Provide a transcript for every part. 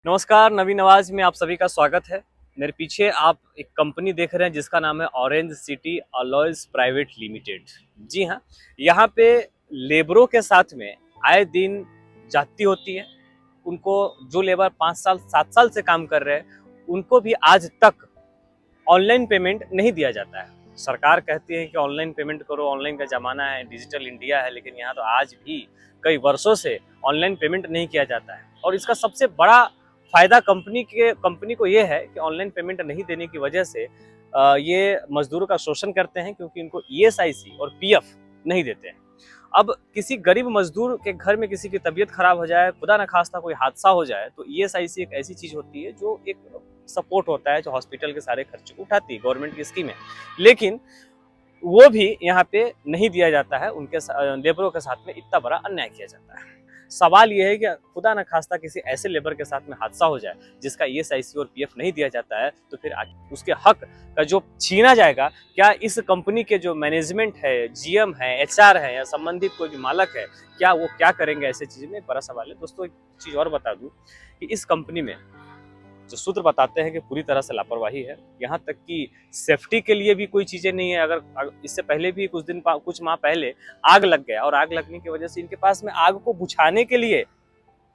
नमस्कार, नवीन आवाज में आप सभी का स्वागत है। मेरे पीछे आप एक कंपनी देख रहे हैं जिसका नाम है orange city alloys private limited. जी हाँ, यहाँ पे लेबरों के साथ में आए दिन जाती होती है। उनको जो लेबर 5 साल 7 साल से काम कर रहे हैं उनको भी आज तक ऑनलाइन पेमेंट नहीं दिया जाता है। सरकार कहती है कि ऑनलाइन पेमेंट करो, ऑनलाइन का ज़माना है, डिजिटल इंडिया है, लेकिन यहाँ तो आज भी कई वर्षों से ऑनलाइन पेमेंट नहीं किया जाता है। और इसका सबसे बड़ा फ़ायदा कंपनी को ये है कि ऑनलाइन पेमेंट नहीं देने की वजह से ये मज़दूरों का शोषण करते हैं, क्योंकि इनको ईएसआईसी और पीएफ नहीं देते हैं। अब किसी गरीब मजदूर के घर में किसी की तबीयत खराब हो जाए, खुदा न खास्ता कोई हादसा हो जाए, तो ईएसआईसी एक ऐसी चीज़ होती है जो एक सपोर्ट होता है, जो हॉस्पिटल के सारे खर्चे उठाती है, गवर्नमेंट की स्कीम है। लेकिन वो भी यहाँ पे नहीं दिया जाता है। उनके लेबरों के साथ में इतना बड़ा अन्याय किया जाता है। सवाल ये है कि खुदा न खास्ता किसी ऐसे लेबर के साथ में हादसा हो जाए जिसका ईएसआईसी और पीएफ नहीं दिया जाता है, तो फिर उसके हक का जो छीना जाएगा, क्या इस कंपनी के जो मैनेजमेंट है, जीएम है, एचआर है या संबंधित कोई भी मालक है, क्या वो क्या करेंगे ऐसे चीज़ में? बड़ा सवाल है। दोस्तों, एक चीज़ और बता दूं कि इस कंपनी में जो सूत्र बताते हैं कि पूरी तरह से लापरवाही है। यहाँ तक कि सेफ्टी के लिए भी कोई चीज़ें नहीं है। अगर इससे पहले भी कुछ माह पहले आग लग गया, और आग लगने की वजह से इनके पास में आग को बुझाने के लिए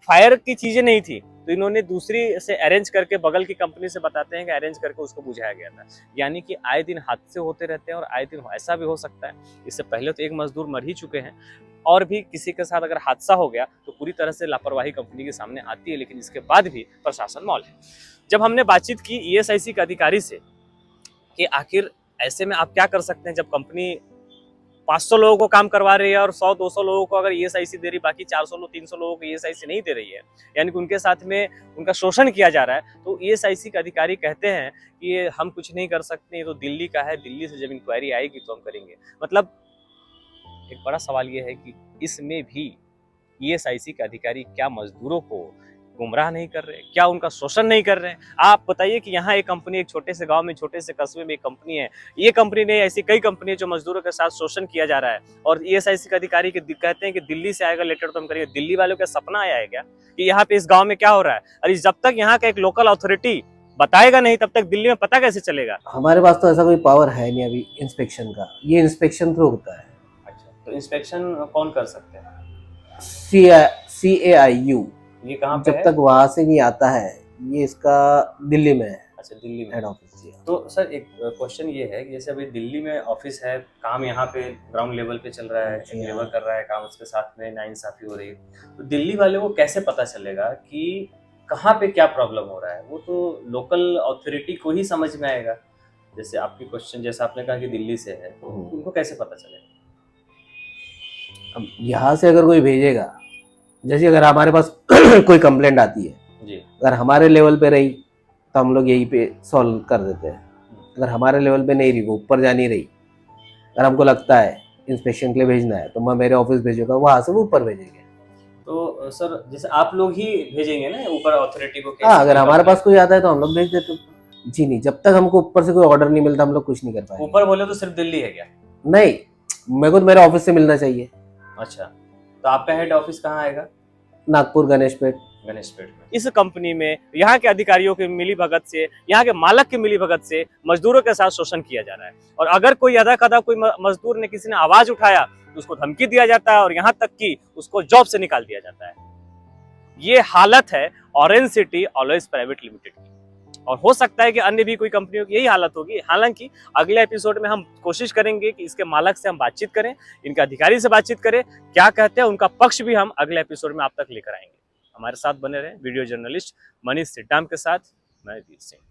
फायर की चीज़ें नहीं थी, तो इन्होंने दूसरी से अरेंज करके, बगल की कंपनी से बताते हैं कि अरेंज करके उसको बुझाया गया था। यानी कि आए दिन हादसे होते रहते हैं और आए दिन ऐसा भी हो सकता है। इससे पहले तो एक मजदूर मर ही चुके हैं, और भी किसी के साथ अगर हादसा हो गया तो पूरी तरह से लापरवाही कंपनी के सामने आती है। लेकिन इसके बाद भी प्रशासन मौन है। जब हमने बातचीत की ईएसआईसी के अधिकारी से कि आखिर ऐसे में आप क्या कर सकते हैं, जब कंपनी 500 लोगों को काम करवा रही है और 100-200 लोगों को अगर ईएसआईसी दे रही, बाकी 400-300 लोगों को ईएसआईसी नहीं दे रही है, यानी कि उनके साथ में उनका शोषण किया जा रहा है, तो ईएसआईसी के अधिकारी कहते हैं कि ये हम कुछ नहीं कर सकते, ये तो दिल्ली का है, दिल्ली से जब इंक्वायरी आएगी तो हम करेंगे। मतलब एक बड़ा सवाल ये है कि इसमें भी ईएसआईसी के अधिकारी क्या मजदूरों को गुमराह नहीं कर रहे, क्या उनका शोषण नहीं कर रहे हैं? आप बताइए कि यहाँ एक कंपनी, एक छोटे से गांव में, छोटे से कस्बे में एक कंपनी है। ये कंपनी नहीं, ऐसी कई कंपनी है जो मजदूरों के साथ शोषण किया जा रहा है, और ईएसआईसी के अधिकारी कहते हैं कि दिल्ली से आएगा लेटर तो हम करेंगे। दिल्ली वालों का सपना आया है क्या कि यहाँ पे इस गाँव में क्या हो रहा है? अरे जब तक यहाँ का एक लोकल अथॉरिटी बताएगा नहीं, तब तक दिल्ली में पता कैसे चलेगा? हमारे पास तो ऐसा कोई पावर है नहीं अभी इंस्पेक्शन का। ये इंस्पेक्शन थ्रू होता है। अच्छा, तो इंस्पेक्शन कौन कर सकते हैं? CAIU। ये कहाँ पे जब है? तक वहां से नहीं आता है, ये इसका दिल्ली में है। अच्छा, दिल्ली में हेड ऑफिस। तो सर एक क्वेश्चन ये है कि जैसे अभी दिल्ली में ऑफिस है, काम यहाँ पे ग्राउंड लेवल पे चल रहा है, एक लेबर कर रहा है काम, उसके साथ में नाइंसाफी हो रही है, तो दिल्ली वाले को कैसे पता चलेगा कि कहाँ पे क्या प्रॉब्लम हो रहा है? वो तो लोकल अथॉरिटी को ही समझ में आएगा। जैसे आपकी क्वेश्चन, जैसे आपने कहा कि दिल्ली से है, तो उनको कैसे पता चलेगा? अब यहाँ से अगर कोई भेजेगा, जैसे अगर हमारे पास कोई कंप्लेंट आती है जी, अगर हमारे लेवल पे रही तो हम लोग यहीं पे सॉल्व कर देते हैं। अगर हमारे लेवल पे नहीं रही, वो ऊपर जा नहीं रही, अगर हमको लगता है इंस्पेक्शन के लिए भेजना है तो मैं मेरे ऑफिस भेजूंगा, वहां से वो ऊपर भेजेंगे। तो सर जैसे आप लोग ही भेजेंगे ना ऊपर अथॉरिटी को? हाँ, अगर हमारे पास कोई आता है तो हम लोग भेज देते हैं। जी नहीं, जब तक हमको ऊपर से कोई ऑर्डर नहीं मिलता हम लोग कुछ नहीं कर पाएंगे। ऊपर बोले तो सिर्फ दिल्ली है क्या? नहीं, मेरे को तो मेरे ऑफिस से मिलना चाहिए। अच्छा, तो आपका हेड ऑफिस कहाँ आएगा? नागपुर गणेशपेट में। इस कंपनी में यहाँ के अधिकारियों की मिली भगत से, यहाँ के मालक की मिली भगत से मजदूरों के साथ शोषण किया जा रहा है। और अगर कोई अदा कदा कोई मजदूर ने, किसी ने आवाज उठाया तो उसको धमकी दिया जाता है, और यहाँ तक कि उसको जॉब से निकाल दिया जाता है। ये हालत है orange city alloys private limited की, और हो सकता है कि अन्य भी कोई कंपनियों की यही हालत होगी। हालांकि अगले एपिसोड में हम कोशिश करेंगे कि इसके मालक से हम बातचीत करें, इनके अधिकारी से बातचीत करें, क्या कहते हैं, उनका पक्ष भी हम अगले एपिसोड में आप तक लेकर आएंगे। हमारे साथ बने रहें। वीडियो जर्नलिस्ट मनीष सिड्डाम के साथ मैं वीर सिंह।